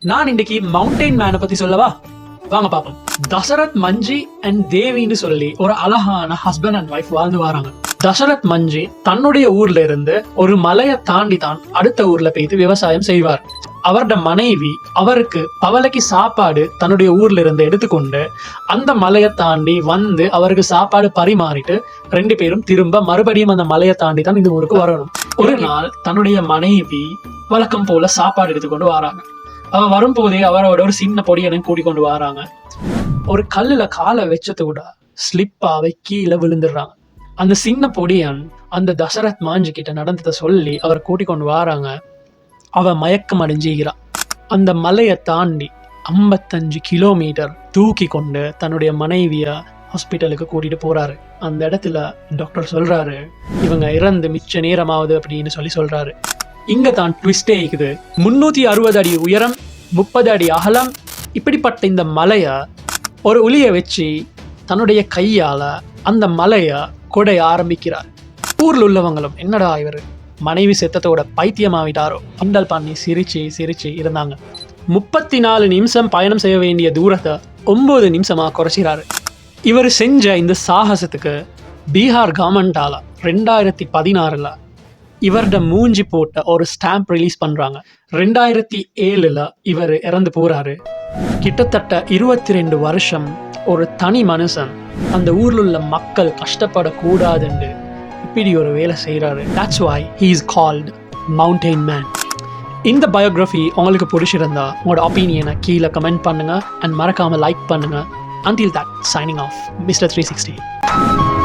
நான் இன்னைக்கு மவுண்டைன் மேனை பத்தி சொல்லவா? வாங்க பாப்போம். தசரத் மஞ்சி அண்ட் தேவின்னு சொல்லி ஒரு அழகான ஹஸ்பண்ட் அண்ட் ஒய்ஃப் வாழ்ந்து வராங்க. தசரத் மஞ்சி தன்னுடைய ஊர்ல இருந்து ஒரு மலையை தாண்டி தான் அடுத்த ஊர்ல போயிட்டு விவசாயம் செய்வார். அவரோட மனைவி அவருக்கு பவலைக்கு சாப்பாடு தன்னுடைய ஊர்ல இருந்து எடுத்துக்கொண்டு அந்த மலையை தாண்டி வந்து அவருக்கு சாப்பாடு பரிமாறிட்டு 2 பேரும் திரும்ப மறுபடியும் அந்த மலையை தாண்டி தான் இந்த ஊருக்கு வரணும். ஒரு நாள் தன்னுடைய மனைவி வழக்கம் போல சாப்பாடு எடுத்துக்கொண்டு வராங்க. அவ வரும்போதே அவரோட ஒரு சின்ன பொடியனை கூட்டிக்கொண்டு வராங்க. ஒரு கல்லுல காலை வச்சது கூட ஸ்லிப்பாவை கீழே விழுந்துடுறாங்க. அந்த சின்ன பொடியன் அந்த தசரத் மாஞ்சி கிட்ட நடந்ததை சொல்லி அவர் கூட்டிக்கொண்டு வராங்க. அவ மயக்கம் அடைஞ்சுகிறான். அந்த மலையை தாண்டி 55 கிலோமீட்டர் தூக்கி கொண்டு தன்னுடைய மனைவிய ஹாஸ்பிட்டலுக்கு கூட்டிட்டு போறாரு. அந்த இடத்துல டாக்டர் சொல்றாரு, இவங்க இறந்து மிச்ச நேரமாவது அப்படின்னு சொல்றாரு. இங்க தான் ட்விஸ்டே இருக்குது. 360 அடி உயரம், 30 அடி அகலம், இப்படிப்பட்ட இந்த மலைய ஒரு உளிய வச்சு தன்னுடைய கையால அந்த மலைய கொடைய ஆரம்பிக்கிறார். ஊர்ல உள்ளவங்களும் என்னடா இவர் மனைவி செத்தத்தோட பைத்தியமாவிட்டாரோ கிண்டல் பண்ணி சிரிச்சு இருந்தாங்க. 34 நிமிஷம் பயணம் செய்ய வேண்டிய தூரத்தை 9 நிமிஷமா குறைச்சிறாரு. இவர் செஞ்ச இந்த சாகசத்துக்கு பீகார் கவர்மெண்டால 2016 இவரோட மூஞ்சி போட்ட ஒரு ஸ்டாம்ப் ரிலீஸ் பண்றாங்க. 2007 இவர் இறந்து போறாரு. கிட்டத்தட்ட 22 வருஷம் ஒரு தனி மனுஷன் அந்த ஊர்ல உள்ள மக்கள் கஷ்டப்படக்கூடாதுன்னு இப்படி ஒரு வேலை செய்யறாரு. That's why he is called Mountain Man. இந்த பயோகிராஃபி உங்களுக்கு பிடிச்சிருந்தா உங்களோட ஒப்பீனியனை கீழே கமெண்ட் பண்ணுங்க அண்ட் மறக்காம லைக் பண்ணுங்க. Until that, signing off, Mr. 360.